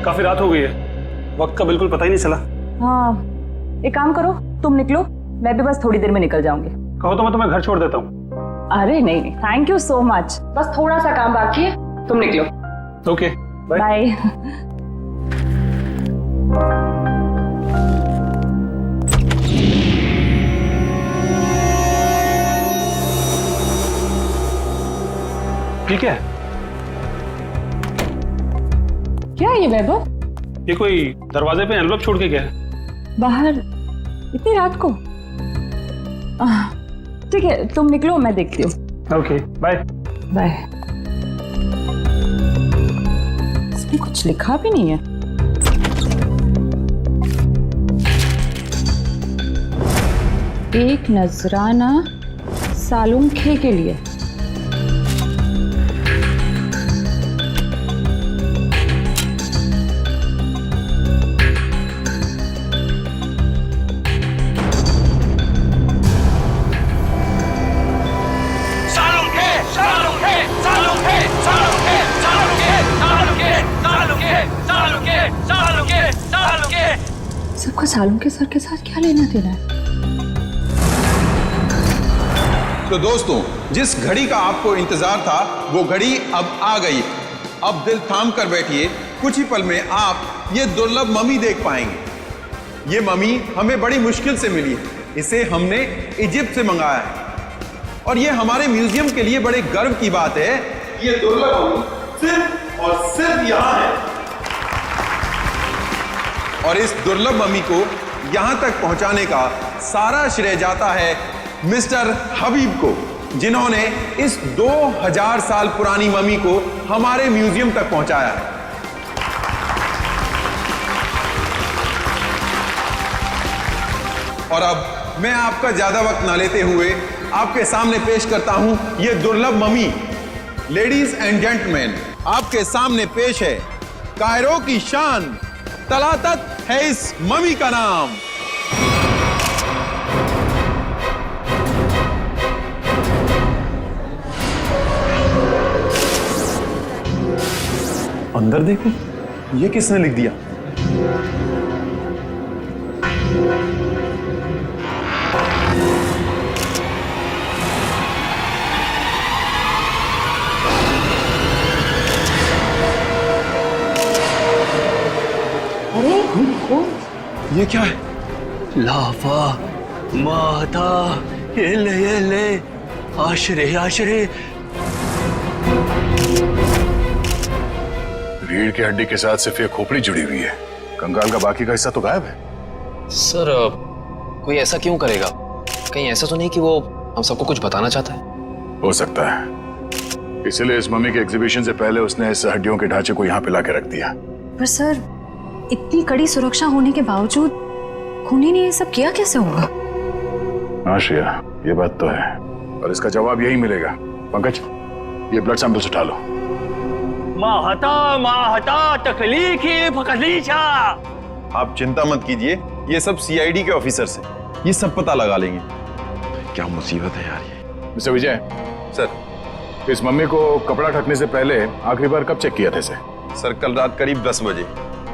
काफी रात हो गई है, वक्त का बिल्कुल पता ही नहीं चला। हाँ, एक काम करो, तुम निकलो, मैं भी बस थोड़ी देर में निकल जाऊंगी। कहो तो मैं तुम्हें घर छोड़ देता हूँ। अरे नहीं नहीं, थैंक यू सो मच, बस थोड़ा सा काम बाकी है, तुम निकलो। Okay, bye. बाय। ठीक है। क्या है ये वैभव? ये कोई दरवाजे पे एनवलप छोड़ के गया है। बाहर इतनी रात को? ठीक है, तुम निकलो, मैं देखती हूँ। Okay, bye. बाय। इसमें कुछ लिखा भी नहीं है। एक नजराना सालुंखे के लिए। सबका सालुंखे सर के साथ क्या लेना देना है? तो दोस्तों, जिस घड़ी का आपको इंतजार था वो घड़ी अब आ गई। अब दिल थाम कर बैठिए, कुछ ही पल में आप ये दुर्लभ मम्मी देख पाएंगे। ये मम्मी हमें बड़ी मुश्किल से मिली है, इसे हमने इजिप्ट से मंगाया है और ये हमारे म्यूजियम के लिए बड़े गर्व की बात है। ये दुर्लभ मम्मी सिर्फ और सिर्फ यहाँ है और इस दुर्लभ मम्मी को यहां तक पहुंचाने का सारा श्रेय जाता है मिस्टर हबीब को, जिन्होंने इस 2000 साल पुरानी मम्मी को हमारे म्यूजियम तक पहुंचाया है। और अब मैं आपका ज्यादा वक्त ना लेते हुए आपके सामने पेश करता हूं यह दुर्लभ मम्मी। लेडीज एंड जेंटलमैन, आपके सामने पेश है कायरो की शान, तलातत है इस मम्मी का नाम। अंदर देखो, ये किसने लिख दिया? ये क्या है? लाफा माता ये ले आशरे आशरे। रीढ़ की हड्डी के साथ सिर्फ ये खोपड़ी जुड़ी हुई है, कंकाल का बाकी का हिस्सा तो गायब है। सर, कोई ऐसा क्यों करेगा? कहीं ऐसा तो नहीं कि वो हम सबको कुछ बताना चाहता है? हो सकता है, इसलिए इस मम्मी के एग्जीबिशन से पहले उसने इस हड्डियों के ढांचे को यहाँ पे लाके रख दिया। पर सर, इतनी कड़ी सुरक्षा होने के बावजूद खूनी ने ये सब किया कैसे होगा? हाँ श्रेया, ये बात तो है और इसका जवाब यही मिलेगा। पंकज, ये ब्लड सैंपल्स उठा लो। माहता तकलीफी फकलीचा। आप चिंता मत कीजिए, ये सब सीआईडी के ऑफिसर्स हैं, ये सब पता लगा लेंगे। क्या मुसीबत है यार ये। मिस्टर विजय सर, इस मम्मी को कपड़ा ढकने से पहले आखिरी बार कब चेक किया था इसे? सर कल रात करीब 10 बजे,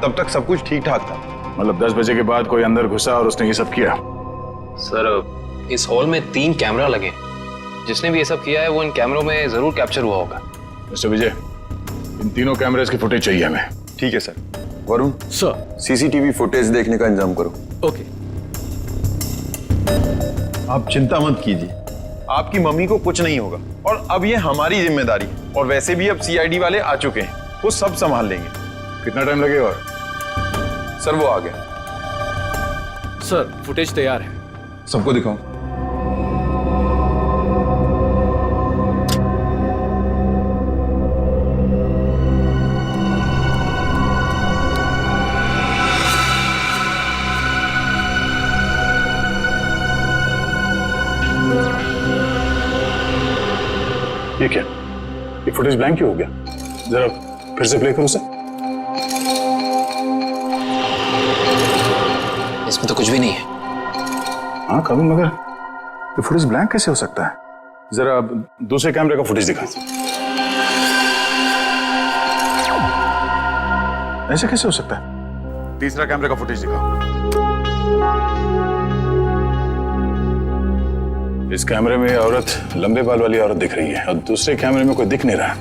तब तक सब कुछ ठीक ठाक था। मतलब 10 बजे के बाद कोई अंदर घुसा और उसने ये सब किया? सर, इस हॉल में 3 कैमरा लगे, जिसने भी ये सब किया है वो इन कैमरों में जरूर कैप्चर हुआ होगा। मिस्टर विजय, इन तीनों कैमरेज की फुटेज चाहिए हमें। ठीक है sir. Varun sir, CCTV footage देखने का इंतजाम करो। ओके। आप चिंता मत कीजिए, आपकी मम्मी को कुछ नहीं होगा और अब ये हमारी जिम्मेदारी है। और वैसे भी अब सीआईडी वाले आ चुके हैं, वो सब संभाल लेंगे। कितना टाइम लगेगा? और सर वो आ गया। सर, फुटेज तैयार है। सबको दिखाओ। ये क्या? ये फुटेज ब्लैंक क्यों हो गया? जरा फिर से प्ले करो उसे। इसमें तो कुछ भी नहीं है। हाँ कभी, मगर ये फुटेज ब्लैंक कैसे हो सकता है? जरा दूसरे कैमरे का फुटेज दिखा। ऐसे कैसे हो सकता है? तीसरा कैमरे का फुटेज दिखाओ। इस कैमरे में औरत, लंबे बाल वाली औरत दिख रही है और दूसरे कैमरे में कोई दिख नहीं रहा।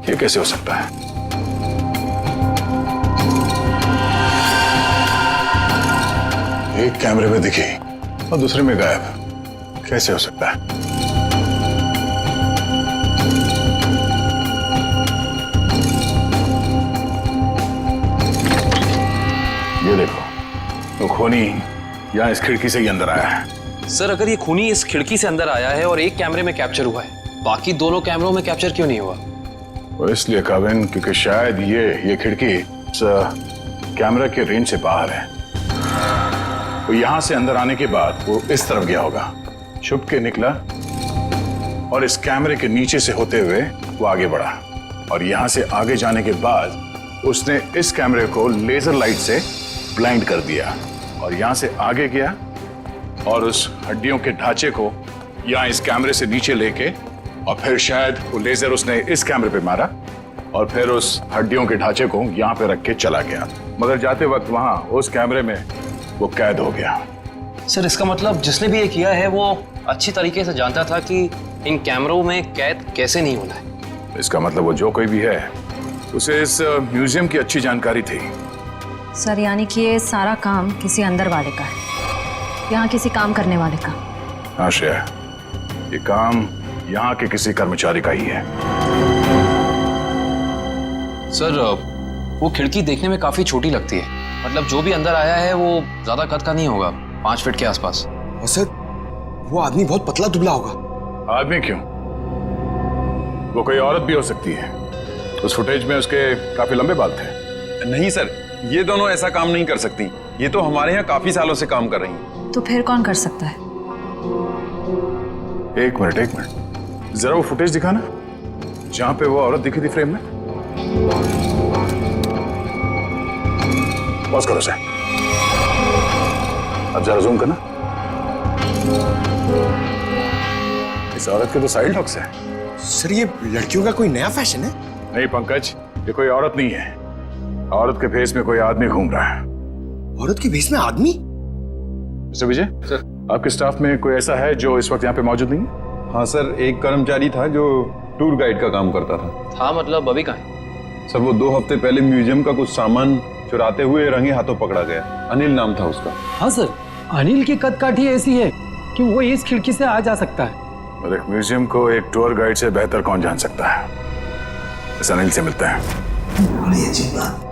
ये कैसे हो सकता है? एक कैमरे में दिखी और दूसरे में गायब। कैसे हो सकता है? ये देखो, तो खूनी यहाँ इस खिड़की से ही अंदर आया है। सर अगर ये खूनी इस खिड़की से अंदर आया है और एक कैमरे में कैप्चर हुआ है, बाकी दोनों कैमरों में कैप्चर क्यों नहीं हुआ? वो इसलिए काबिन, क्योंकि शायद ये खिड़की कैमरा के रेंज से बाहर है। तो यहां से अंदर आने के बाद वो इस तरफ गया होगा, छुप के निकला और इस कैमरे के नीचे से होते हुए वो आगे बढ़ा और यहां से आगे जाने के बाद उसने इस कैमरे को लेजर लाइट से ब्लाइंड कर दिया और यहां से आगे गया और उस हड्डियों के ढांचे को यहां इस कैमरे से नीचे लेके और फिर शायद वो लेजर उसने इस कैमरे पे मारा और फिर उस हड्डियों के ढांचे को यहां पे रख के चला गया, मगर जाते वक्त वहां उस कैमरे में वो कैद हो गया। सर इसका मतलब जिसने भी ये किया है वो अच्छी तरीके से जानता था कि इन कैमरों में कैद कैसे नहीं होना है। इसका मतलब वो जो कोई भी है उसे इस म्यूजियम की अच्छी जानकारी थी। सर यानी कि ये सारा काम किसी अंदर वाले का है, यहाँ किसी काम करने वाले का। हाँ श्रेया, ये काम यहाँ के किसी कर्मचारी का ही है। सर वो खिड़की देखने में काफी छोटी लगती है, मतलब जो भी अंदर आया है वो ज्यादा कद का नहीं होगा, 5 फीट के आसपास। और सर वो आदमी बहुत पतला दुबला होगा। आदमी क्यों, वो कोई औरत भी हो सकती है। उस फुटेज में उसके काफी लंबे बाल थे। नहीं सर, ये दोनों ऐसा काम नहीं कर सकती। ये तो हमारे यहाँ काफी सालों से काम कर रही हैं। तो फिर कौन कर सकता है? एक मिनट, जरा वो फुटेज दिखाना जहां पे वो औरत दिखी थी फ्रेम में। पॉज करो सर, अब जरा जूम करना। इस औरत के तो साइड लॉक्स है। सर ये लड़कियों का कोई नया फैशन है? नहीं पंकज, ये कोई औरत नहीं है। औरत के भेस में कोई आदमी घूम रहा है। औरत के भेस में आदमी? मिस्टर विजय सर, आपके स्टाफ में कोई ऐसा है जो इस वक्त यहाँ पे मौजूद नहीं है? हाँ सर, एक कर्मचारी था जो टूर गाइड का काम करता था। हाँ मतलब अभी कहाँ है? सर वो 2 हफ्ते पहले म्यूजियम का कुछ सामान चुराते हुए रंगे हाथों पकड़ा गया। अनिल नाम था उसका। हाँ सर, अनिल की कद काठी ऐसी है कि वो इस खिड़की से आ जा सकता है। और एक म्यूजियम को एक टूर गाइड से बेहतर कौन जान सकता है। इस अनिल से मिलते हैं। बड़ी अजीब बात।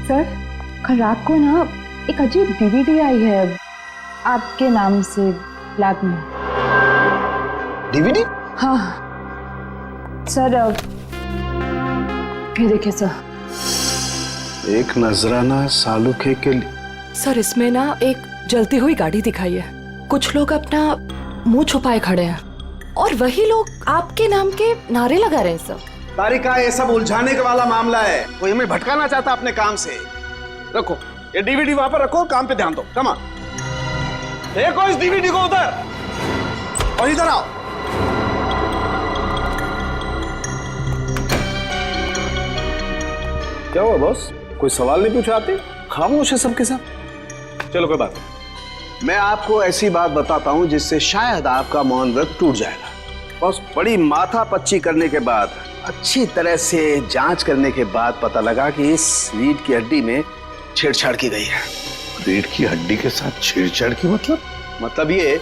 सर कल रात को ना एक अजीब डीवीडी आई है आपके नाम से लैब में। डीवीडी? हाँ सर, ये देखिए सर। एक नजराना सालुखे के लिए। सर इसमें ना एक जलती हुई गाड़ी दिखाई है, कुछ लोग अपना मुंह छुपाए खड़े हैं और वही लोग आपके नाम के नारे लगा रहे हैं सर। तारिका, ये सब उलझाने का वाला मामला है, कोई हमें भटकाना चाहता अपने काम से। रखो ये डीवीडी वहां पर रखो, काम पे ध्यान दो। कम ऑन, देखो इस डीवीडी को उधर और इधर आओ। क्या हुआ बॉस, कोई सवाल नहीं पूछा? आते खामोश है सबके सब। चलो कोई बात नहीं, मैं आपको ऐसी बात बताता हूं जिससे शायद आपका मौन व्रत टूट जाएगा। बॉस, बड़ी माथा पच्ची करने के बाद, अच्छी तरह से जांच करने के बाद पता लगा कि इस रीढ़ की हड्डी में छेड़छाड़ की गई है। रीढ़ की हड्डी के साथ छेड़छाड़ की मतलब ये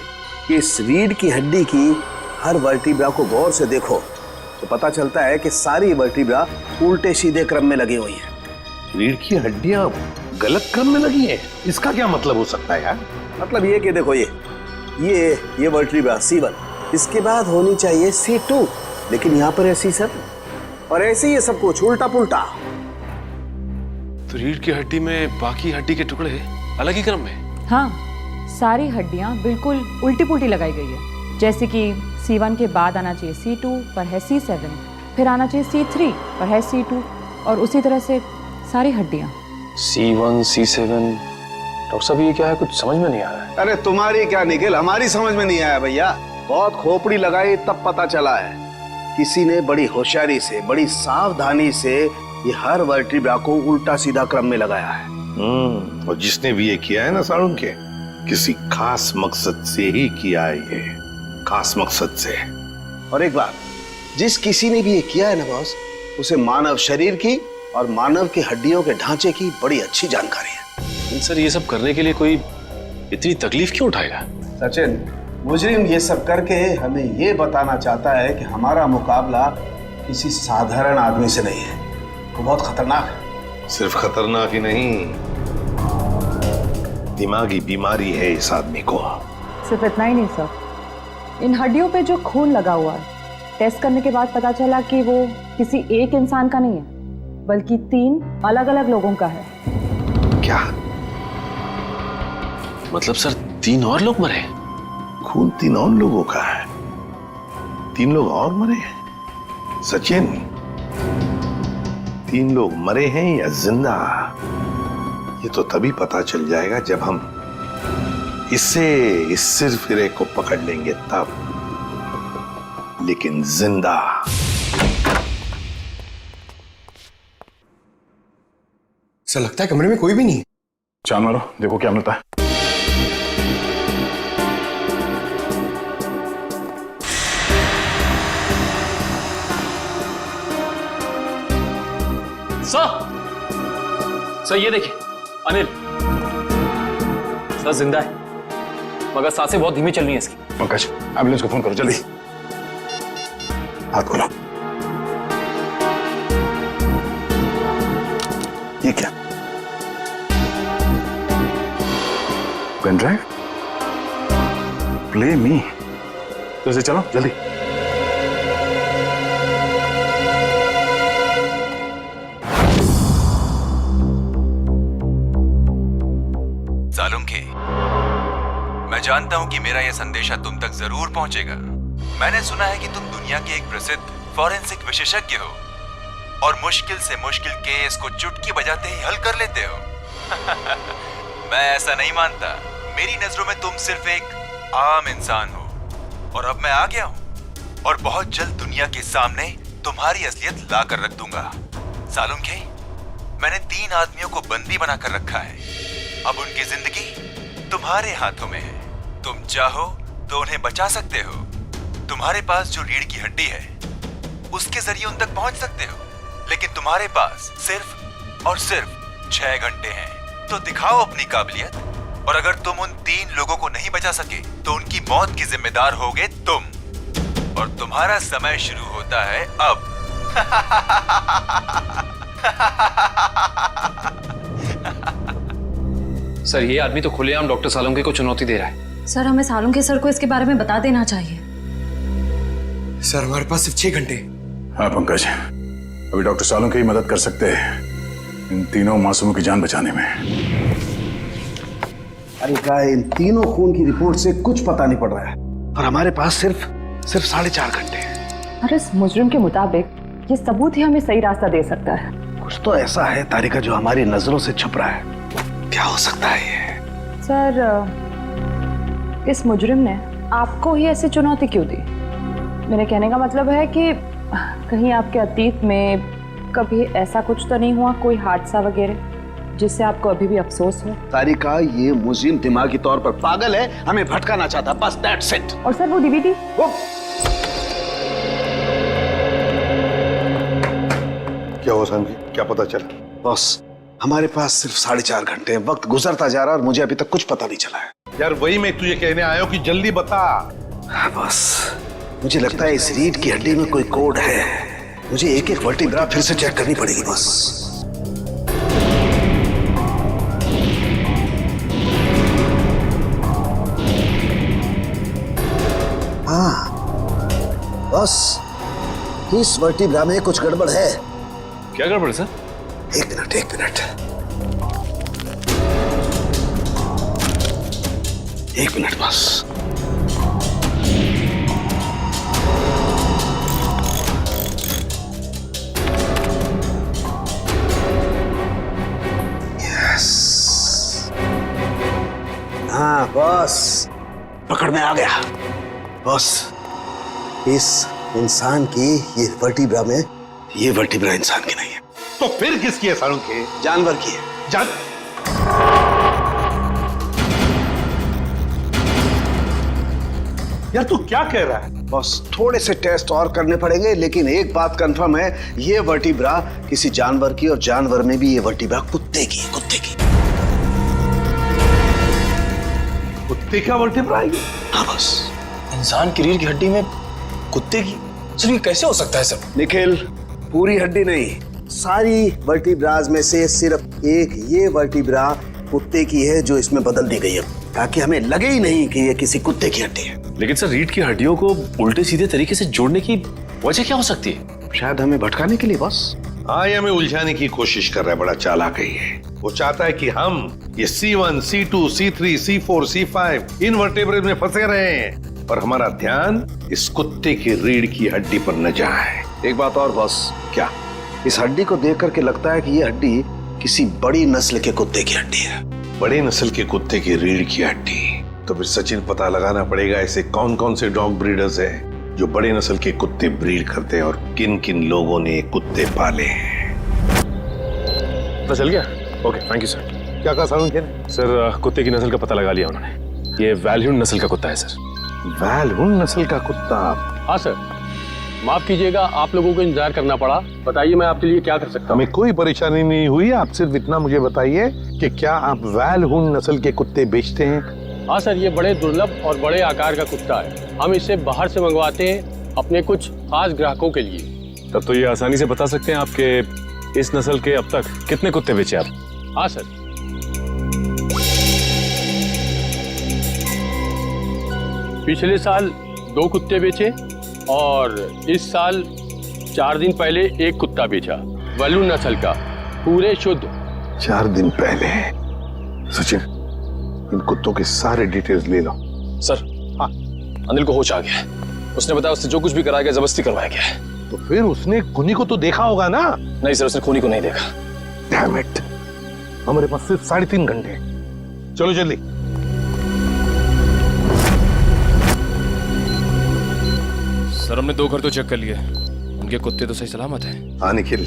कि इस रीढ़ की हड्डी की हर वर्टिब्रा को गौर से देखो तो पता चलता है कि सारी वर्टिब्रा उल्टे सीधे क्रम में लगी हुई है। रीढ़ की हड्डियां गलत क्रम में लगी है, इसका क्या मतलब हो सकता है यार? मतलब ये कि देखो ये वर्टिब्रा C1, इसके बाद होनी चाहिए C2, लेकिन यहाँ पर है C7 और ऐसे ही ये सब कुछ उल्टा पुल्टा। तो रीढ़ की हड्डी में बाकी हड्डी के टुकड़े अलग ही क्रम में? हाँ, सारी हड्डियाँ बिल्कुल उल्टी पुल्टी लगाई गई है। जैसे कि C1 के बाद आना चाहिए C2 पर है C7, फिर आना चाहिए C3 पर है C2 और उसी तरह से सारी हड्डियाँ। C1 C7, डॉक्टर साहब ये क्या है, कुछ समझ में नहीं आ रहा है। अरे तुम्हारी क्या निकल, हमारी समझ में नहीं आया भैया। बहुत खोपड़ी लगाई तब पता चला है किसी ने बड़ी होशियारी से, बड़ी सावधानी से ये हर वर्टिब्रा को उल्टा सीधा क्रम में लगाया है। और जिसने भी ये किया है ना साळुंखे, किसी खास मकसद से ही किया है, ये खास मकसद से। और एक बात, जिस किसी ने भी ये किया है ना बॉस, उसे मानव शरीर की और मानव की हड्डियों के ढांचे की बड़ी अच्छी जानकारी है। सर ये सब करने के लिए कोई इतनी तकलीफ क्यों उठाएगा? सचिन, मुजरिम ये सब करके हमें ये बताना चाहता है कि हमारा मुकाबला किसी साधारण आदमी से नहीं है, वो बहुत खतरनाक है। सिर्फ खतरनाक ही नहीं, दिमागी बीमारी है इस आदमी को। सिर्फ इतना ही नहीं सर, इन हड्डियों पे जो खून लगा हुआ है, टेस्ट करने के बाद पता चला कि वो किसी एक इंसान का नहीं है, बल्कि 3 अलग अलग लोगों का है। क्या मतलब सर 3 और लोग मरे? खून 3 और लोगों का है? 3 लोग और मरे हैं? सचिन, 3 लोग मरे हैं या जिंदा, ये तो तभी पता चल जाएगा जब हम इस सिरफिरे को पकड़ लेंगे तब। लेकिन जिंदा। ऐसा लगता है कमरे में कोई भी नहीं है। चाल मारो, देखो क्या मिलता है। सर ये देखिए, अनिल सर जिंदा है, मगर सांसें बहुत धीमी चल रही हैं इसकी। पंकज, एम्बुलेंस को फोन करो जल्दी। हाथ खोलो। ये क्या? Pen drive? Play me. तो चलो जल्दी। सालुंखे, मैं जानता हूं कि मेरा यह संदेशा तुम तक जरूर पहुंचेगा। मैंने सुना है कि तुम दुनिया के एक प्रसिद्ध फॉरेंसिक विशेषज्ञ हो और मुश्किल से मुश्किल केस को चुटकी बजाते ही हल कर लेते हो। मैं ऐसा नहीं मानता। मेरी नजरों में तुम सिर्फ एक आम इंसान हो और अब मैं आ गया हूं और बहुत जल्द दुनिया के सामने तुम्हारी असलियत ला कर रख दूंगा। सालुंखे, मैंने 3 आदमियों को बंदी बनाकर रखा है। अब उनकी जिंदगी तुम्हारे हाथों में है। तुम चाहो तो उन्हें बचा सकते हो। तुम्हारे पास जो रीढ़ की हड्डी है उसके जरिए उन तक पहुंच सकते हो, लेकिन तुम्हारे पास सिर्फ और सिर्फ 6 घंटे हैं। तो दिखाओ अपनी काबिलियत, और अगर तुम उन 3 लोगों को नहीं बचा सके तो उनकी मौत की जिम्मेदार होगे तुम, और तुम्हारा समय शुरू होता है अब। सर ये आदमी तो खुलेआम डॉक्टर सालुंखे को चुनौती दे रहा है। सर हमें सालुंखे सर को इसके बारे में बता देना चाहिए। सर हमारे पास सिर्फ 6 घंटे। हाँ पंकज, अभी डॉक्टर सालुंखे ही मदद कर सकते हैं इन 3 मासूमों की जान बचाने में। अरे क्या, इन 3 खून की रिपोर्ट से कुछ पता नहीं पड़ रहा है और हमारे पास सिर्फ 4.5 घंटे हैं। और इस मुजरिम के मुताबिक ये सबूत ही हमें सही रास्ता दे सकता है। कुछ तो ऐसा है तारिका जो हमारी नजरों से छुप रहा है। क्या हो सकता है ये? सर, इस मुजरिम ने आपको ही ऐसी चुनौती क्यों दी? मेरे कहने का मतलब है कि कहीं आपके अतीत में कभी ऐसा कुछ तो नहीं हुआ, कोई हादसा वगैरह जिससे आपको अभी भी अफसोस हो? तारिका, ये मुजरिम दिमागी तौर पर पागल है, हमें भटकाना चाहता, बस दैट्स इट। और सर वो डीवीडी? क्या हुआ संजय, क्या पता चला? बॉस, हमारे पास सिर्फ 4.5 घंटे हैं। वक्त गुजरता जा रहा है और मुझे अभी तक कुछ पता नहीं चला है। यार वही मैं तुझे कहने आया हूं कि जल्दी बता। बस मुझे लगता है इस रीढ़ की हड्डी में कोई कोड है। मुझे एक एक वर्टिब्रा फिर से चेक करनी पड़ेगी बस। हाँ बस, इस वर्टिब्रा में कुछ गड़बड़ है। क्या गड़बड़ सर? एक मिनट बस। यस, हाँ बस, पकड़ में आ गया। बॉस, इस इंसान की ये वर्टिब्रा में, ये वर्टिब्रा इंसान की नहीं है। तो फिर किसकी है सारुण के? जानवर की है। यार तू क्या कह रहा है? बस थोड़े से टेस्ट और करने पड़ेंगे, लेकिन एक बात कंफर्म है, ये वर्टिब्रा किसी जानवर की, और जानवर में भी ये वर्टिब्रा कुत्ते की है, कुत्ते की। कुत्ते का वर्टिब्रा है? हाँ बस। इंसान की रीढ़ की हड्डी में कुत्ते की? सर ये कैसे हो सकता है सर? निखिल, पूरी हड्डी नहीं, सारी वर्टिब्राज में से सिर्फ एक ये वर्टिब्रा कुत्ते की है जो इसमें बदल दी गई है, ताकि हमें लगे ही नहीं कि ये किसी कुत्ते की हड्डी है। लेकिन सर रीढ़ की हड्डियों को उल्टे सीधे तरीके से जोड़ने की वजह क्या हो सकती है? शायद हमें भटकाने के लिए बस। हाँ, ये हमें उलझाने की कोशिश कर रहा है, बड़ा चालाक है ये। वो चाहता है कि हम ये C1, C2, C3, C4, C5 इन वर्टेब्रेज में फंसे रहे हैं, और हमारा ध्यान इस कुत्ते की रीढ़ की हड्डी पर न जाए। एक बात और बॉस। क्या? इस हड्डी को देख करके लगता है कि ये हड्डी किसी बड़ी नस्ल के कुत्ते की हड्डी है। बड़े नस्ल के कुत्ते की रीढ़ की हड्डी? तो फिर सचिन पता लगाना पड़ेगा ऐसे कौन कौन से डॉग ब्रीडर्स हैं जो बड़े नस्ल के कुत्ते ब्रीड करते हैं, और किन किन लोगों ने कुत्ते पाले हैं। पता चल गया? Okay, thank you sir. क्या कहा सारुण के? सर कुत्ते की नस्ल का पता लगा लिया उन्होंने। ये वैल्यून नस्ल का कुत्ता है सर। वैल्यून नस्ल का कुत्ता? हाँ सर, माफ कीजिएगा, आप लोगों को इंतजार करना पड़ा। बताइए मैं आपके लिए क्या कर सकता हूँ? हमें कोई परेशानी नहीं हुई, आप सिर्फ इतना मुझे बताइए कि क्या आप वैल्यून नस्ल के कुत्ते बेचते हैं? हाँ सर, ये बड़े दुर्लभ और बड़े आकार का कुत्ता है। हम इसे बाहर से मंगवाते हैं अपने कुछ खास ग्राहकों के लिए। तब तो ये आसानी से बता सकते हैं आपके इस नस्ल के अब तक कितने कुत्ते बेचे आप? हाँ सर, पिछले साल 2 कुत्ते बेचे, और इस साल 4 दिन पहले 1 कुत्ता बेचा, वैल्यून नस्ल का, पूरे शुद्ध। 4 दिन पहले? सचिन, इन कुत्तों के सारे डिटेल्स ले लो। सर, हाँ, अनिल को होश आ गया है। उसने बताया उससे जो कुछ भी कराया गया जबरदस्ती करवाया गया है। तो फिर उसने खूनी को तो देखा होगा ना? नहीं सर, उसने खूनी को नहीं देखा। डैम इट, हमारे पास सिर्फ 3.5 घंटे। चलो जल्दी। सर हमने 2 घर तो चेक कर लिए, उनके कुत्ते तो सही सलामत हैं। हाँ निखिल,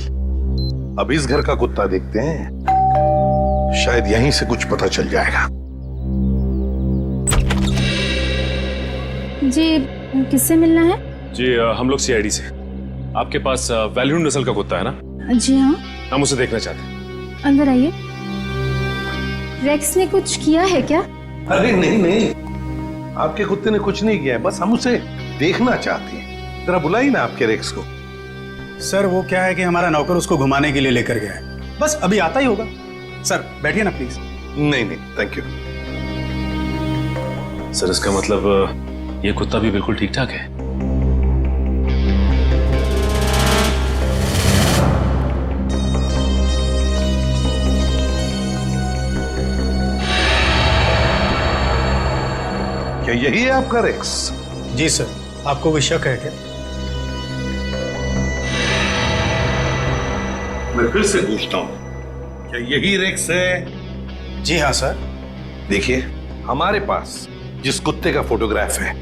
अब इस घर का कुत्ता देखते हैं, शायद यहीं से कुछ पता चल जाएगा। जी, किससे मिलना है? जी हम लोग CID से। आपके पास वैल्यून नस्ल का कुत्ता है ना? जी हाँ। हम उसे देखना चाहते हैं। अंदर आइए। रेक्स ने कुछ किया है क्या? अरे नहीं, आपके कुत्ते ने कुछ नहीं किया है, बस हम उसे देखना चाहते हैं। जरा बुलाइए ना आपके रेक्स को। सर वो क्या है कि हमारा नौकर उसको घुमाने के लिए लेकर गया है, बस अभी आता ही होगा। सर बैठिए ना प्लीज। नहीं, थैंक यू। सर इसका मतलब ये कुत्ता भी बिल्कुल ठीक ठाक है? क्या यही है आपका रेक्स? जी सर, आपको कोई शक है क्या? मैं फिर से पूछता हूं, क्या यही रेक्स है? जी हाँ सर। देखिए, हमारे पास जिस कुत्ते का फोटोग्राफ है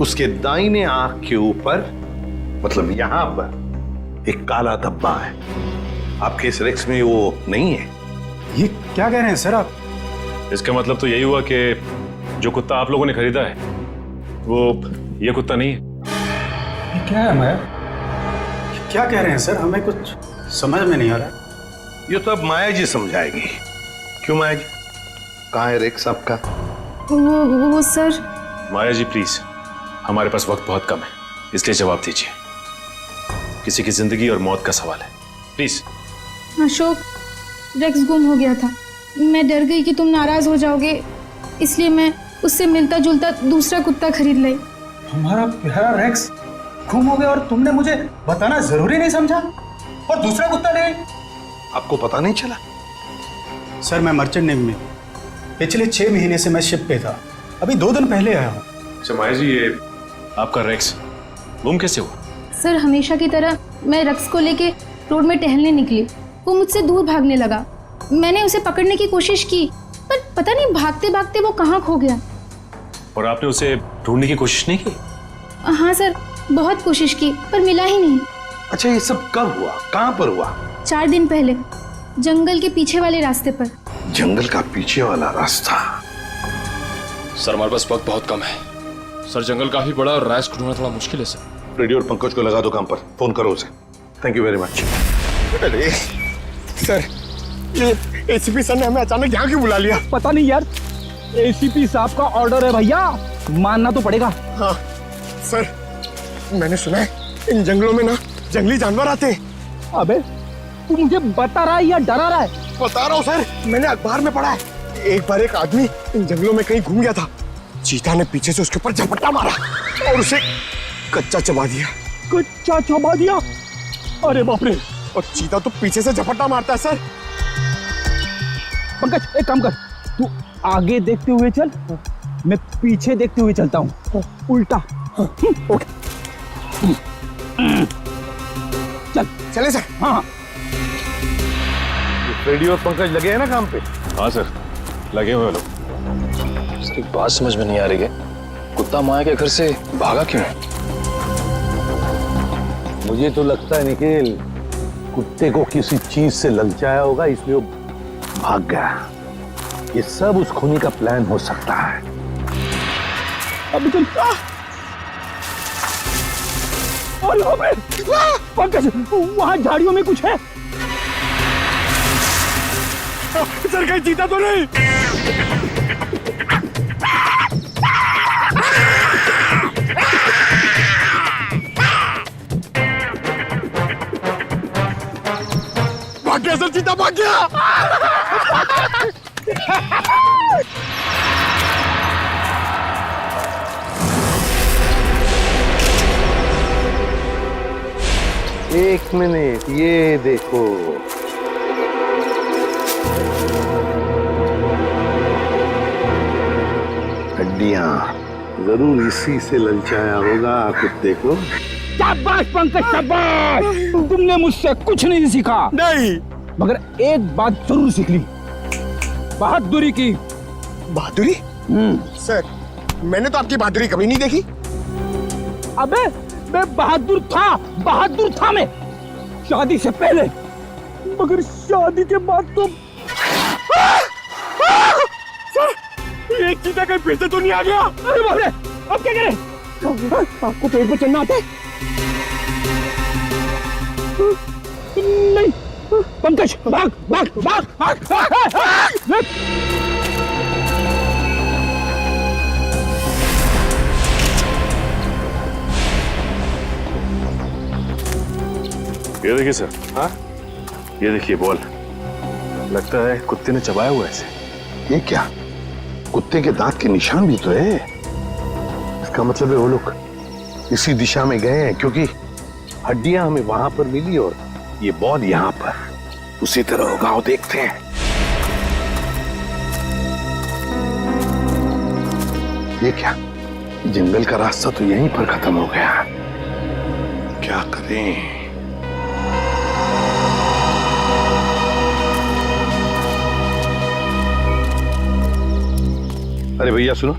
उसके दाहिने आंख के ऊपर, मतलब यहां पर एक काला धब्बा है। आपके इस रेक्स में वो नहीं है। ये क्या कह रहे हैं सर आप? इसका मतलब तो यही हुआ कि जो कुत्ता आप लोगों ने खरीदा है वो ये कुत्ता नहीं है। ये क्या है माया? क्या कह रहे हैं सर? हमें कुछ समझ में नहीं आ रहा। ये तो अब माया जी समझाएगी। क्यों माया जी, कहाँ है रेक्स आपका? वो सर। माया जी प्लीज, हमारे पास वक्त बहुत कम है, इसलिए जवाब दीजिए। किसी की जिंदगी और मौत का सवाल है, प्लीज। अशोक, रेक्स गुम हो गया था। मैं डर गई कि तुम नाराज हो जाओगे, इसलिए मैं उससे मिलता जुलता दूसरा कुत्ता खरीद लाई। हमारा प्यारा रेक्स गुम हो गया और तुमने मुझे बताना जरूरी नहीं समझा, और दूसरा कुत्ता ले आई। आपको पता नहीं चला? सर मैं मर्चेंट नेवी में पिछले 6 महीने से मैं शिप पे था, अभी 2 दिन पहले आया हूँ। अच्छा माया जी, ये आपका रेक्स गुम कैसे हुआ? सर हमेशा की तरह मैं रेक्स को लेके रोड में टहलने निकली, वो मुझसे दूर भागने लगा। मैंने उसे पकड़ने की कोशिश की, पर पता नहीं भागते भागते वो कहाँ खो गया। और आपने उसे ढूंढने की कोशिश नहीं की? हाँ सर, बहुत कोशिश की पर मिला ही नहीं। अच्छा, ये सब कब हुआ, कहाँ पर हुआ? 4 दिन पहले, जंगल के पीछे वाले रास्ते पर। जंगल का पीछे वाला रास्ता? सर हमारे पास वक्त बहुत कम है सर, जंगल काफी बड़ा और राइस को ढूंढना थोड़ा मुश्किल है सर। रेडियो और पंकज को लगा दो काम पर, फोन करो उसे। Thank you very much. अरे सर, ये एसीपी सर ने हमें अचानक यहाँ क्यों बुला लिया? पता नहीं यार, एसीपी साहब का ऑर्डर है भैया, मानना तो पड़ेगा। हाँ सर, मैंने सुना है इन जंगलों में ना जंगली जानवर आते हैं। अबे तू मुझे बता रहा है या डरा रहा है? बता रहा हूँ सर, मैंने अखबार में पढ़ा है। एक बार एक आदमी इन जंगलों में कहीं घूम गया था, चीता ने पीछे से उसके ऊपर झपट्टा मारा और उसे कच्चा चबा दिया। कच्चा चबा दिया? अरे बाप रे! और चीता तो पीछे से झपट्टा मारता है सर। पंकज एक काम कर, तू आगे देखते हुए चल, मैं पीछे देखते हुए चलता हूँ, उल्टा। ओके चल। चले सर। हाँ। रेडियो और पंकज लगे हैं ना काम पे? हाँ सर, लगे हुए लोग। सर एक बात समझ में नहीं आ रही है, कुत्ता माया के घर से भागा क्यों? मुझे तो लगता है निखिल, कुत्ते को किसी चीज से ललचाया होगा, इसलिए वो भाग गया। ये सब उस खूनी का प्लान हो सकता है। अभी चल। पंकज, वहां झाड़ियों में कुछ है। सर कहीं चीता तो नहीं? भाग गया सर, चीता भाग गया। एक मिनट, ये देखो। हड्डियां, जरूर इसी से ललचाया होगा कुत्ते को। शाबाश पंकज, शाबाश! तुमने मुझसे कुछ नहीं सीखा। नहीं, मगर एक बात जरूर सीख ली, बहादुरी की। बहादुरी? सर, मैंने तो आपकी बहादुरी कभी नहीं देखी। अबे मैं बहादुर था मैं, शादी से पहले, मगर शादी के बाद तो। सर, एक चीता कहीं फिर से तो नहीं आ गया? अरे बाप रे, अब क्या करें? आपको पेड़ पे चढ़ना आता है? नहीं। पंकज, भाग भाग भाग भाग, भाग। ये देखिए सर। हाँ, ये देखिए बॉल, लगता है कुत्ते ने चबाया हुआ है इसे। ये क्या, कुत्ते के दांत के निशान भी तो है। इसका मतलब है वो लोग इसी दिशा में गए हैं, क्योंकि हड्डियां हमें वहां पर मिली और ये बॉल यहाँ पर। उसी तरह होगा, वो देखते हैं। ये क्या, जंगल का रास्ता तो यहीं पर खत्म हो गया। क्या करें? अरे भैया सुनो,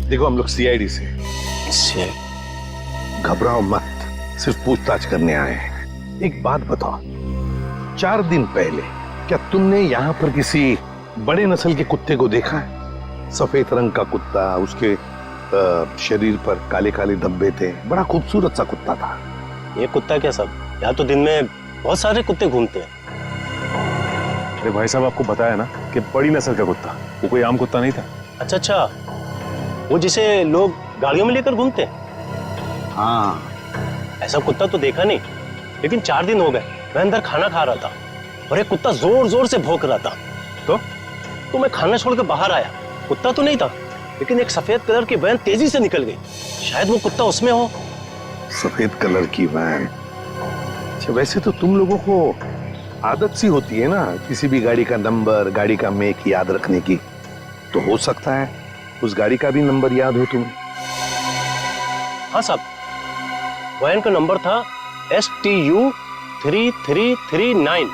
देखो हम लोग सीआईडी से। घबराओ मत, सिर्फ पूछताछ करने आए हैं। एक बात बताओ, 4 दिन पहले क्या तुमने यहाँ पर किसी बड़े नस्ल के कुत्ते को देखा है? सफेद रंग का कुत्ता, उसके शरीर पर काले काले धब्बे थे, बड़ा खूबसूरत सा कुत्ता था। ये कुत्ता क्या सब, यहाँ तो दिन में बहुत सारे कुत्ते घूमते हैं। अरे भाई साहब, आपको बताया ना कि बड़ी नस्ल का कुत्ता, वो कोई आम कुत्ता नहीं था। अच्छा, वो जिसे लोग गाड़ियों में लेकर घूमते हैं? हाँ, ऐसा कुत्ता तो देखा नहीं, लेकिन 4 दिन हो गए मैं अंदर खाना खा रहा था और एक कुत्ता जोर जोर से भौंक रहा था। तो मैं खाना छोड़कर बाहर आया, कुत्ता तो नहीं था, लेकिन एक सफेद कलर की वैन तेजी से निकल गई। शायद वो कुत्ता उसमें हो। सफेद कलर की वैन? अच्छा, वैसे तो तुम लोगों को आदत सी होती है ना किसी भी गाड़ी का नंबर, गाड़ी का मेक याद रखने की, तो हो सकता है उस गाड़ी का भी नंबर याद हो तुम्हें। हाँ साहब, वैन का नंबर था STU 3339।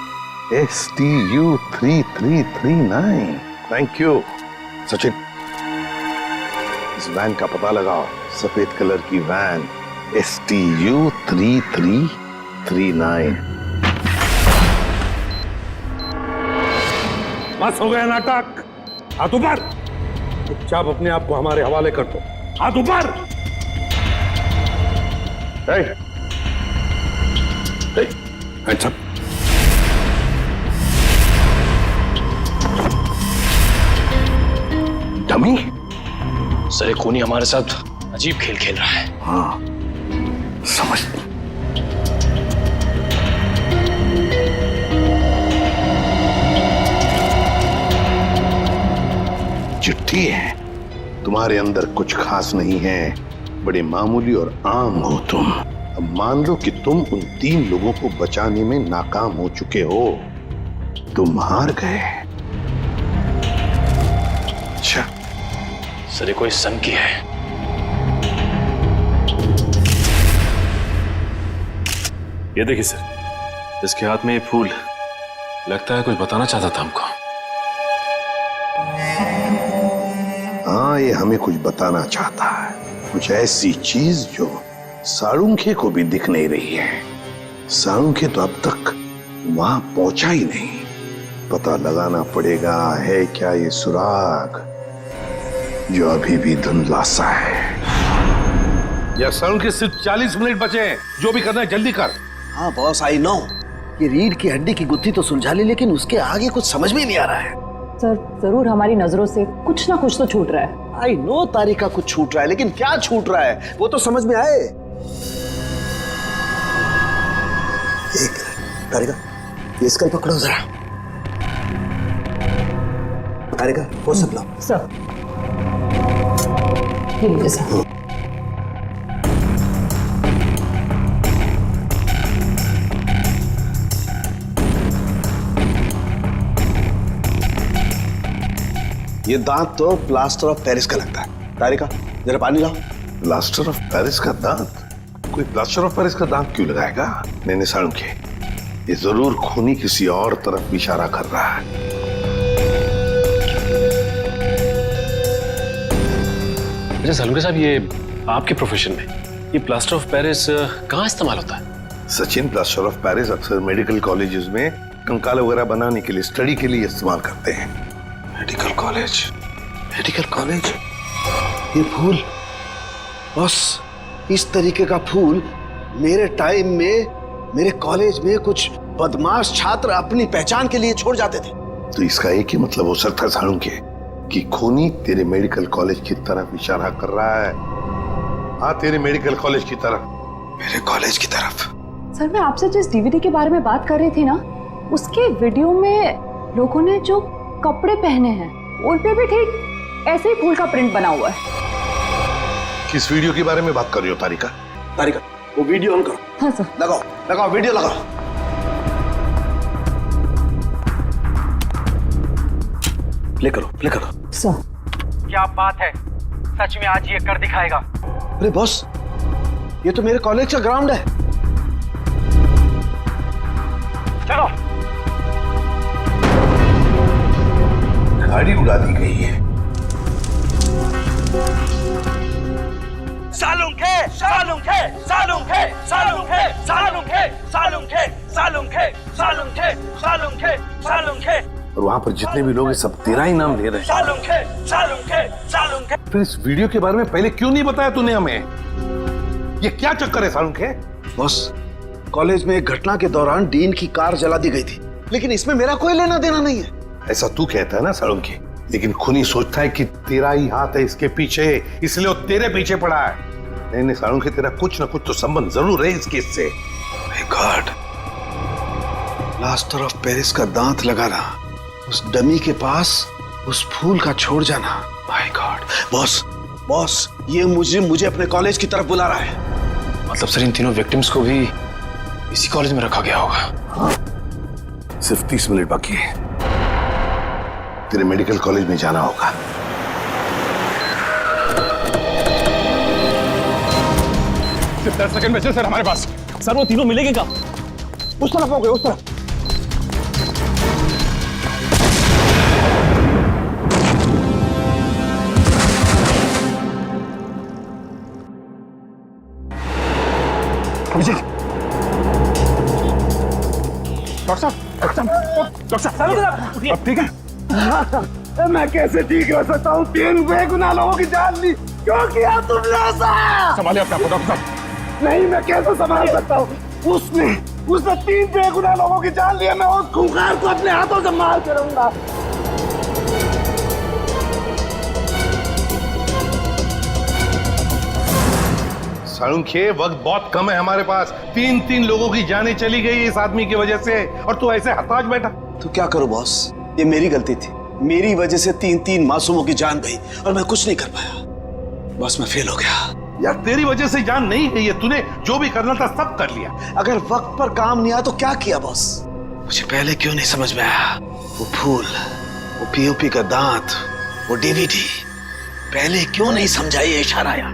STU 3339। Thank you Sachin, इस वैन का पता लगाओ, सफेद कलर की वैन STU 3339। बस हो गया नाटक। हाथ ऊपर। चुपचाप अपने आप को हमारे हवाले कर दो। हाथ ऊपर। अच्छा, डमी सर, खूनी हमारे साथ अजीब खेल खेल रहा है। हाँ, समझ। चिट्ठी है। तुम्हारे अंदर कुछ खास नहीं है, बड़े मामूली और आम हो तुम। अब मान लो कि तुम उन 3 लोगों को बचाने में नाकाम हो चुके हो, तुम हार गए। अच्छा सर, ये कोई सन की है। ये देखिए सर, इसके हाथ में ये फूल, लगता है कुछ बताना चाहता था हमको। हाँ, ये हमें कुछ बताना चाहता है, कुछ ऐसी चीज जो साळुंखे को भी दिख नहीं रही है। साळुंखे तो अब तक वहां पहुंचा ही नहीं। पता लगाना पड़ेगा है क्या ये सुराग जो अभी भी धुंधला सा है। या साळुंखे सिर्फ 40 मिनट बचे हैं। जो भी करना है जल्दी कर। हाँ बॉस, आई नो। ये रीढ़ की हड्डी की गुत्थी तो सुलझा ली, लेकिन उसके आगे कुछ समझ में नहीं आ रहा है। सर, जरूर हमारी नजरों से कुछ ना कुछ तो छूट रहा है। आई नो तारिका कुछ छूट रहा है, लेकिन क्या छूट रहा है वो तो समझ में आए। एक तारिका, ये स्कल पकड़ो जरा। तारिका, वो सब लो। सर, ये लीजिए सर। ये दांत तो प्लास्टर ऑफ पेरिस का लगता है। तारिका, जरा पानी लाओ। प्लास्टर ऑफ पेरिस का दांत? कोई प्लास्टर ऑफ पेरिस का दांत क्यों लगाएगा? नहीं साळुंखे, ये जरूर खूनी किसी और तरफ इशारा कर रहा है। अच्छा साळुंखे साहब, ये आपके प्रोफेशन में ये प्लास्टर ऑफ पेरिस कहाँ इस्तेमाल होता है? सचिन, प्लास्टर ऑफ पेरिस अक्सर मेडिकल कॉलेजेस में कंकाल वगैरह बनाने के लिए, स्टडी के लिए इस्तेमाल करते हैं। Medical college, medical college. ये फूल बस, इस तरीके का फूल मेरे टाइम में मेरे कॉलेज में कुछ बदमाश छात्र अपनी पहचान के लिए छोड़ जाते थे। तो इसका एक ही मतलब हो सकता है साळुंखे कि खूनी तेरे मेडिकल कॉलेज की तरफ इशारा कर रहा है। हाँ, तेरे मेडिकल कॉलेज की तरफ, मेरे कॉलेज की तरफ। सर, मैं आपसे जिस डीवीडी के बारे में बात कर रही थी ना, उसके वीडियो में लोगों ने जो कपड़े पहने हैं उन पे भी ठीक ऐसे ही फूल का प्रिंट बना हुआ है। किस वीडियो के बारे में बात कर रही हो तारिका? तारिका, वो वीडियो ऑन करो। हाँ सर। लगाओ लगाओ, वीडियो लगाओ। प्ले करो, प्ले करो। सर, क्या बात है, सच में आज ये कर दिखाएगा। अरे बॉस, ये तो मेरे कॉलेज का ग्राउंड है। चलो। गाड़ी उड़ा दी गई है। साळुंखे, साळुंखे, साळुंखे, साळुंखे, साळुंखे, साळुंखे, साळुंखे, साळुंखे, साळुंखे, साळुंखे। और वहां पर जितने भी लोग हैं सब तेरा ही नाम ले रहे हैं। साळुंखे, साळुंखे, साळुंखे। फिर इस वीडियो के बारे में पहले क्यों नहीं बताया तूने हमें? ये क्या चक्कर है साळुंखे? बॉस, कॉलेज में एक घटना के दौरान डीन की कार जला दी गई थी, लेकिन इसमें मेरा कोई लेना देना नहीं है। ऐसा तू कहता है ना साळुंखे, लेकिन खूनी सोचता है कि तेरा ही हाथ है इसके पीछे, इसलिए वो तेरे पीछे पड़ा है। नहीं साळुंखे, तेरा कुछ ना कुछ तो संबंध जरूर है इस केस से। My God, plaster of Paris का दांत लगाना, उस डमी के पास उस फूल का छोड़ जाना। My God. बॉस, बॉस, ये मुझे अपने कॉलेज की तरफ बुला रहा है। मतलब सर, इन तीनों विक्टिम्स को भी इसी कॉलेज में रखा गया होगा। हाँ, सिर्फ 30 मिनट बाकी है, तेरे मेडिकल कॉलेज में जाना होगा। सिर्फ 10 सेकंड में से सर हमारे पास। सर, वो तीनों मिलेंगे कब? उस तरफ हो गए, उस तरफ। अभिजीत, डॉक्टर साहब, अब ठीक है? मैं कैसे ठीक हो सकता हूँ? 3 बेगुनाह लोगों की जान ली, क्यों किया तुमने ऐसा? संभालिए अपने आप को डॉक्टर साहब। नहीं, मैं कैसे संभाल सकता हूँ? उसने 3 बेगुनाह लोगों की जान लिया। मैं उस खूंखार को अपने हाथों से मार करूंगा। साळुंखे, वक्त बहुत कम है हमारे पास। 3 लोगों की जानें चली गई इस आदमी की वजह से, और तू ऐसे हताश बैठा। तो क्या करूं बॉस, ये मेरी गलती थी। मेरी वजह से 3 मासूमों की जान गई और मैं कुछ नहीं कर पाया। बस मैं फेल हो गया। यार तेरी वजह से जान नहीं गई है, तूने जो भी करना था सब कर लिया। अगर वक्त पर काम नहीं आया तो क्या किया बॉस? मुझे पहले क्यों नहीं समझ में आया? वो फूल, वो पीओपी का दांत, वो डीवीडी, पहले क्यों नहीं समझा ये इशारा आया?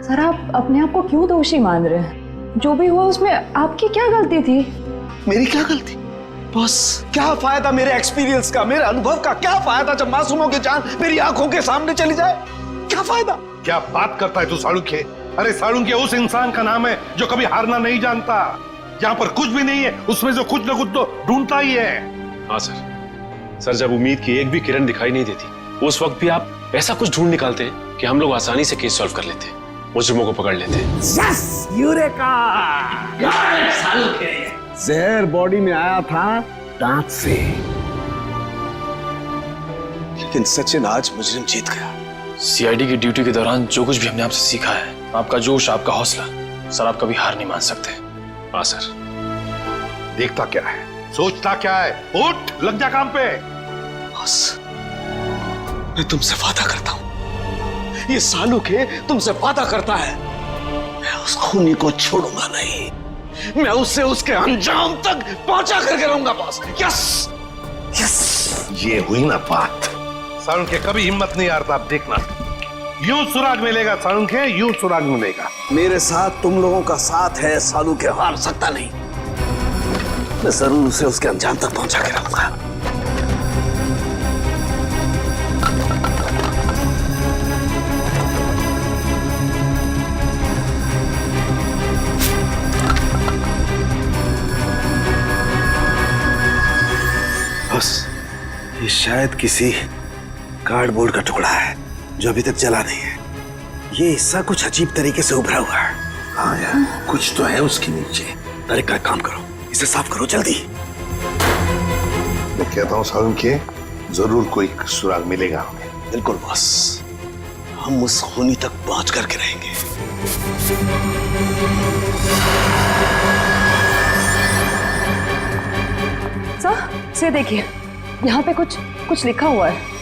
सर, आप अपने आप को क्यों दोषी मान रहे हैं? जो भी हुआ उसमें आपकी क्या गलती थी? मेरी क्या गलती? बॉस, क्या फायदा मेरे एक्सपीरियंस का, मेरे अनुभव का? क्या फायदा जब मासूमों की जान मेरी आंखों के सामने चली जाए? क्या फायदा? क्या बात करता है तू साळुंखे? अरे साळुंखे उस इंसान का नाम है जो कभी हारना नहीं जानता। जहाँ पर कुछ भी नहीं है उसमें से कुछ न कुछ तो ढूंढता ही है। हाँ सर, जब उम्मीद की एक भी किरण दिखाई नहीं देती, उस वक्त भी आप ऐसा कुछ ढूंढ निकालते हैं कि हम लोग आसानी से केस सॉल्व कर लेते हैं, मुजरिमों को पकड़ लेते हैं। Yes, eureka! जहर बॉडी में आया था दांत से। लेकिन सचिन, आज मुजरिम जीत गया। सीआईडी की ड्यूटी के दौरान जो कुछ भी हमने आपसे सीखा है, आपका जोश, आपका हौसला, सर आप कभी हार नहीं मान सकते। हाँ सर। देखता क्या है, सोचता क्या है? उठ, लग जा काम पे। बस, मैं तुमसे वादा करता हूं, ये साळुंखे तुमसे वादा करता है, मैं उस खूनी को छोड़ूंगा नहीं। मैं उससे उसके अंजाम तक पहुंचा करके रहूंगा बॉस। Yes, yes. ये हुई ना बात। साळुंखे कभी हिम्मत नहीं हारता, आप देखना। यूं सुराग मिलेगा साळुंखे, यूं सुराग मिलेगा। मेरे साथ तुम लोगों का साथ है, साळुंखे हार सकता नहीं। मैं जरूर उसे उसके अंजाम तक पहुंचा के रहूंगा। बस, ये शायद किसी कार्डबोर्ड का टुकड़ा है जो अभी तक जला नहीं है। ये हिस्सा कुछ अजीब तरीके से उभरा हुआ है। हाँ यार, कुछ तो है उसके नीचे। अरे का काम करो, इसे साफ करो जल्दी। मैं कहता हूँ साळुंखे, जरूर कोई सुराग मिलेगा हमें। बिल्कुल बॉस, हम उस खूनी तक पहुंच करके रहेंगे। सर, से देखिए, यहाँ पे कुछ लिखा हुआ है।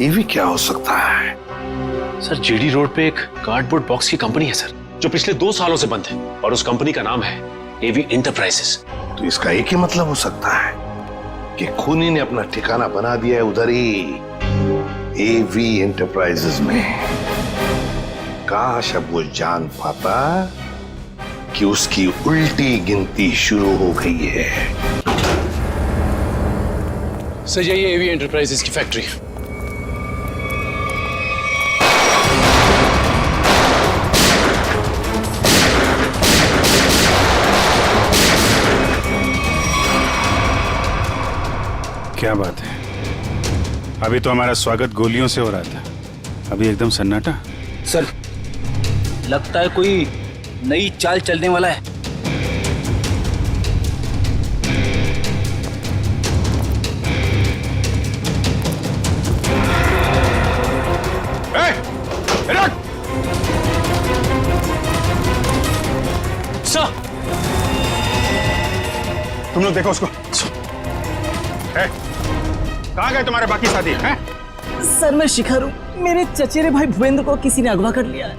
एवी क्या हो सकता है? सर, जीडी रोड पे एक कार्डबोर्ड बॉक्स की कंपनी है सर, जो पिछले 2 सालों से बंद है, और उस कंपनी का नाम है एवी एंटरप्राइजेस। तो इसका एक ही मतलब हो सकता है कि खूनी ने अपना ठिकाना बना दिया है उधर ही, एवी एंटरप्राइजेस में। काश अब वो जान पाता कि उसकी उल्टी गिनती शुरू हो गई है। सर, यही एवी एंटरप्राइजेस की फैक्ट्री। क्या बात है, अभी तो हमारा स्वागत गोलियों से हो रहा था, अभी एकदम सन्नाटा। सर, लगता है कोई नई चाल चलने वाला है। सर, तुम लोग देखो उसको। कहाँ गए तुम्हारे बाकी साथी हैं? सर, मैं शिखर हूँ। मेरे चचेरे भाई भूपेंद्र को किसी ने अगवा कर लिया है।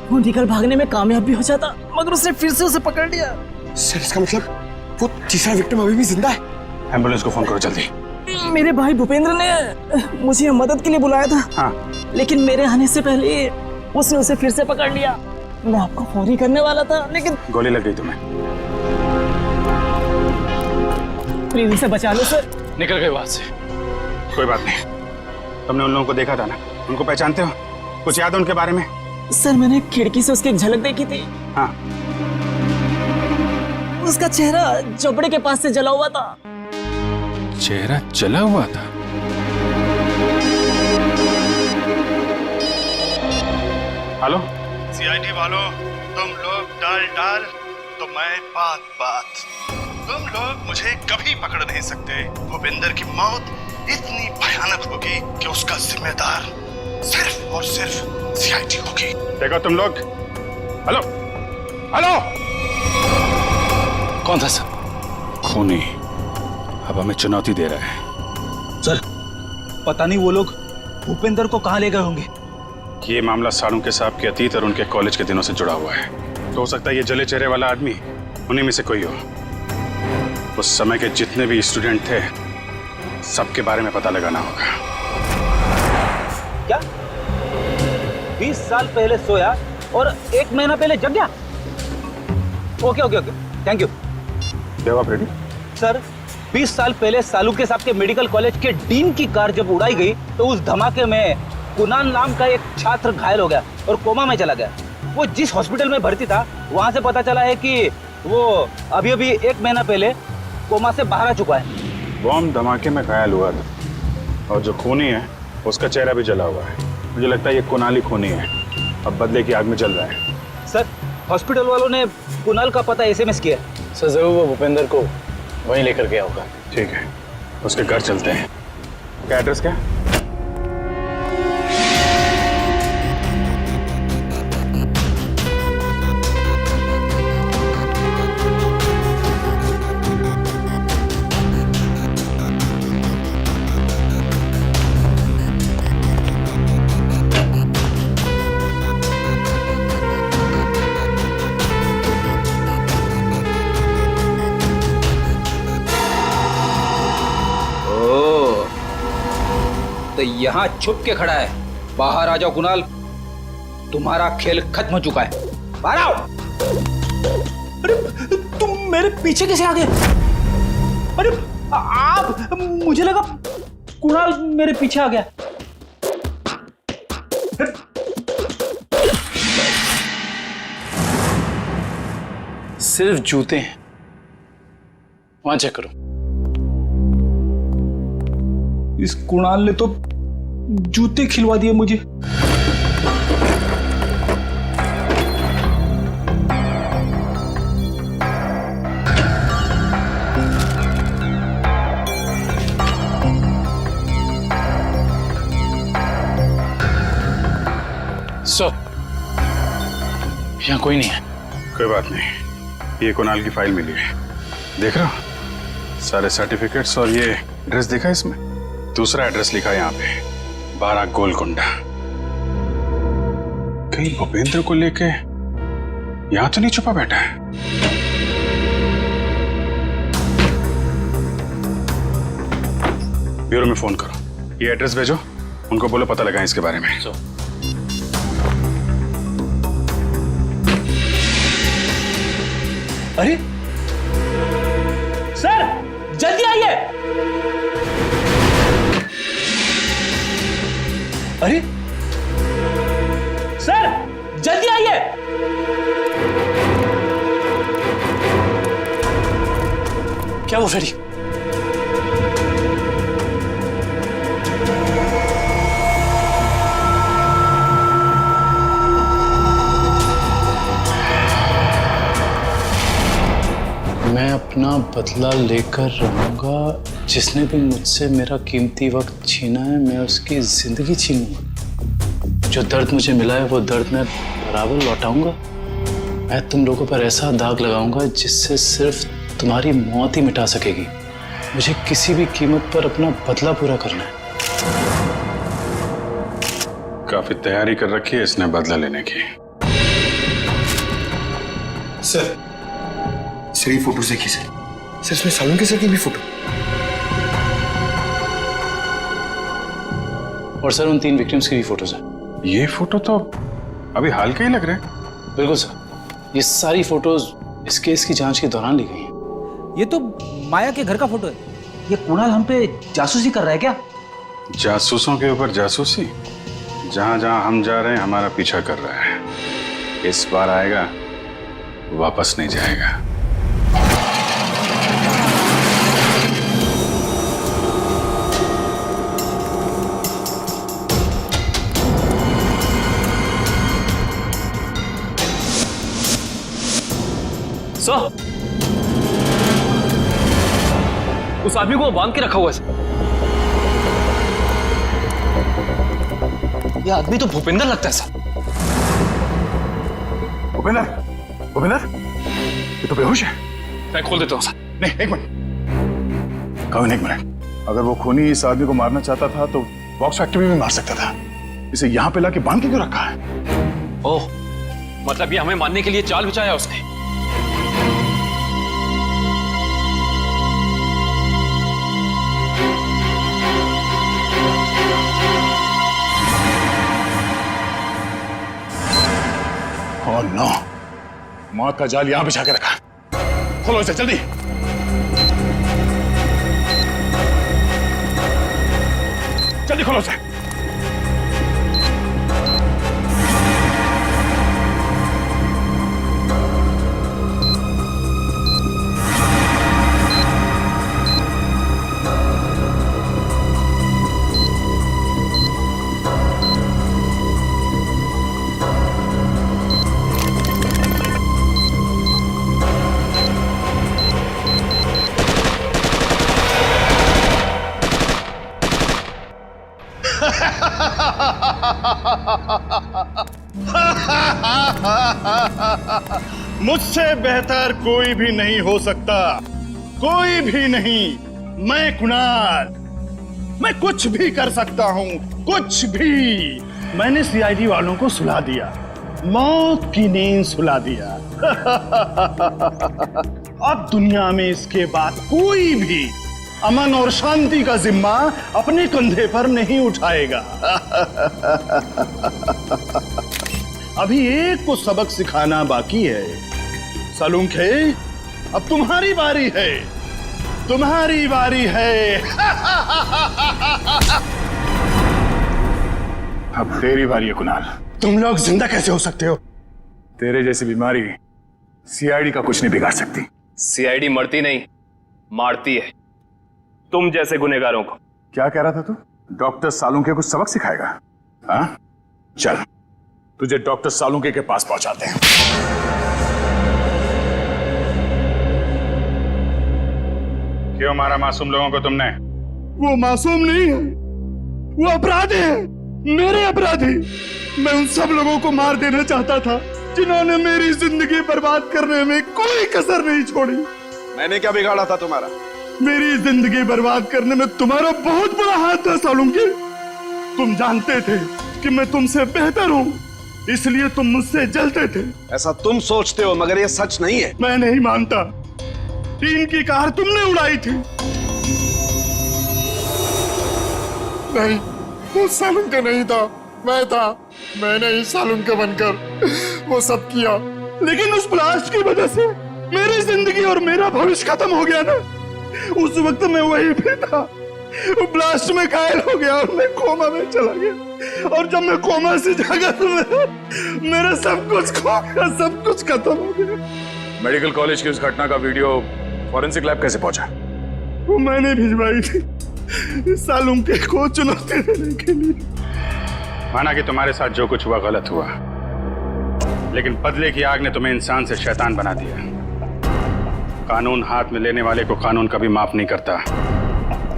वो निकल भागने में कामयाब भी हो जाता, मगर उसने फिर से उसे पकड़ लिया। सर, इसका मतलब वो तीसरा विक्टिम अभी भी जिंदा है? एम्बुलेंस को फोन करो जल्दी। मेरे भाई भूपेंद्र ने मुझे मदद के लिए बुलाया था। हाँ। लेकिन मेरे आने से पहले उसने उसे फिर से पकड़ लिया। मैं आपको फोन ही करने वाला था, लेकिन गोली लग गई तुम्हें। प्लीज उसे बचा लो सर। निकल गए वहां से। कोई बात नहीं, तुमने उन लोगों को देखा था ना, उनको पहचानते हो? कुछ याद है उनके बारे में? सर मैंने खिड़की से उसकी एक झलक देखी थी। हाँ। उसका चेहरा झोपड़े के पास से जला हुआ था। चेहरा जला हुआ था? हेलो सीआईडी वालों, तुम लोग डाल तो मैं बात। तुम लोग मुझे कभी पकड़ नहीं सकते। भूपेंद्र की मौत इतनी भयानक होगी कि उसका जिम्मेदार सिर्फ और सिर्फ सीआईडी होगी। देखो तुम लोग, हेलो हेलो, कौन था सर? खूनी अब हमें चुनौती दे रहा है। सर पता नहीं वो लोग भूपेंद्र को कहाँ ले गए होंगे। ये मामला साळुंके साहब के अतीत और उनके कॉलेज के दिनों से जुड़ा हुआ है। तो हो सकता है ये जले चेहरे वाला आदमी उन्हीं में से कोई हो। उस समय के जितने भी स्टूडेंट थे सबके बारे में पता लगाना होगा। क्या 20 साल पहले सोया और 1 महीना पहले जग गया? Okay thank you. जवाब रेडी? सर 20 साल पहले साळुंके साहब के मेडिकल कॉलेज के डीन की कार जब उड़ाई गई तो उस धमाके में कुणाल नाम का एक छात्र घायल हो गया और कोमा में चला गया। वो जिस हॉस्पिटल में भर्ती था वहां से पता चला है कि वो अभी 1 महीना पहले कोमा से बाहर आ चुका है। बॉम्ब धमाके में घायल हुआ था और जो खूनी है उसका चेहरा भी जला हुआ है। मुझे लगता है ये कुणाली खूनी है, अब बदले की आग में जल रहा है। सर हॉस्पिटल वालों ने कुणाल का पता SMS किया। सर जरूर वो भूपेंद्र को वहीं लेकर गया होगा। ठीक है, उसके घर चलते हैं। क्या एड्रेस क्या? तो यहाँ छुप के खड़ा है। बाहर आ जाओ कुणाल, तुम्हारा खेल खत्म हो चुका है। बाहर आओ। अरे तुम मेरे पीछे कैसे आ गए? अरे आप, मुझे लगा कुणाल मेरे पीछे आ गया। सिर्फ जूते हैं, वहां चेक करो। इस कुणाल ने तो जूते खिलवा दिए मुझे। सर यहाँ कोई नहीं है। कोई बात नहीं, ये कुणाल की फाइल मिली है, देख रहे हो? सारे सर्टिफिकेट्स और ये एड्रेस देखा इसमें? दूसरा एड्रेस लिखा है यहाँ पे, 12 गोलकुंडा। कहीं भूपेंद्र को लेके यहाँ तो नहीं छुपा बैठा है? ब्यूरो में फोन करो, ये एड्रेस भेजो, उनको बोलो पता लगाएं इसके बारे में। अरे सर जल्दी आइए। अरे सर जल्दी आइए। क्या वो फ्रेडी? मैं अपना बदला लेकर रहूंगा। जिसने भी मुझसे मेरा कीमती वक्त छीना है, मैं उसकी जिंदगी छीनूंगा। जो दर्द मुझे मिला है वो दर्द मैं बराबर लौटाऊंगा। मैं तुम लोगों पर ऐसा दाग लगाऊंगा जिससे सिर्फ तुम्हारी मौत ही मिटा सकेगी। मुझे किसी भी कीमत पर अपना बदला पूरा करना है। काफी तैयारी कर रखी है इसने बदला लेने की। सर ये फोटो देखिए सर। सर इसमें साळुंके सर की भी फोटो। और सर उन 3 विक्टिम्स की भी फोटोज हैं। ये फोटो तो अभी हाल के ही लग रहे हैं। बिल्कुल सर, ये सारी फोटोज इस केस की जांच के दौरान ली गई हैं। ये तो माया के घर का फोटो है। ये कुणाल हम पे जासूसी कर रहा है क्या? जासूसों के ऊपर जासूसी? जहां जहां हम जा रहे हैं हमारा पीछा कर रहा है। इस बार आएगा, वापस नहीं जाएगा। सर, उस आदमी को बांध के रखा हुआ है। ये आदमी तो भूपेंद्र लगता है सर। भूपेंद्र, भूपेंद्र, ये तो बेहोश है। मैं खोल देता हूँ सर। नहीं, एक मिनट कविन, एक मिनट। अगर वो खूनी इस आदमी को मारना चाहता था तो बॉक्स फैक्ट्री में भी मार सकता था। इसे यहाँ पे लाके बांध के क्यों रखा है? ओह, मतलब ये हमें मारने के लिए चाल बिछाया उसने। ओह नो, मौत का जाल यहां बिछा के रखा। खोलो इसे जल्दी। जल्दी खोलो इसे। मुझसे बेहतर कोई भी नहीं हो सकता, कोई भी नहीं। मैं कुणाल, मैं कुछ भी कर सकता हूं, कुछ भी। मैंने सीआईडी वालों को सुला दिया, मौत की नींद सुला दिया। अब दुनिया में इसके बाद कोई भी अमन और शांति का जिम्मा अपने कंधे पर नहीं उठाएगा। अभी एक को सबक सिखाना बाकी है। सालुंखे, अब तुम्हारी बारी है, तुम्हारी बारी है। अब तेरी बारी है कुणाल। तुम लोग जिंदा कैसे हो सकते हो? तेरे जैसी बीमारी सीआईडी का कुछ नहीं बिगाड़ सकती। सीआईडी मरती नहीं, मारती है तुम जैसे गुनहगारों को। क्या कह रहा था तू? डॉक्टर सालुंके को सबक सिखाएगा? हाँ, चल तुझे डॉक्टर सालुंके के पास पहुंचाते हैं। क्यों मारा मासूम लोगों को तुमने? वो मासूम नहीं है, वो अपराधी है, मेरे अपराधी। मैं उन सब लोगों को मार देना चाहता था जिन्होंने मेरी जिंदगी बर्बाद करने में कोई कसर नहीं छोड़ी। मैंने क्या बिगाड़ा था तुम्हारा? मेरी जिंदगी बर्बाद करने में तुम्हारा बहुत बड़ा हाथ था सालुंके। तुम जानते थे कि मैं तुमसे बेहतर हूँ, इसलिए तुम मुझसे जलते थे। ऐसा तुम सोचते हो, मगर ये सच नहीं है। मैं नहीं मानता। टीन की कार तुमने उड़ाई थी। नहीं, वो सालुंके नहीं था, मैं था। मैंने ही सालुंके बनकर वो सब किया, लेकिन उस ब्लास्ट की वजह से मेरी जिंदगी और मेरा भविष्य खत्म हो गया ना। उस वक्त मैं वहीं पे था, वो ब्लास्ट में घायल हो गया और मैं कोमा में चला गया। और जब मैं कोमा से जागा तो मेरा सब कुछ खो गया, सब कुछ खत्म हो गया। मेडिकल कॉलेज की उस घटना का वीडियो फॉरेंसिक लैब कैसे पहुंचा? वो मैंने भिजवाई थी सालुंके को चुनौती देने के लिए। माना कि तुम्हारे साथ जो कुछ हुआ गलत हुआ, लेकिन बदले की आग ने तुम्हें इंसान से शैतान बना दिया। कानून हाथ में लेने वाले को कानून कभी माफ नहीं करता।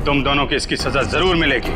तुम दोनों की इसकी सजा जरूर मिलेगी।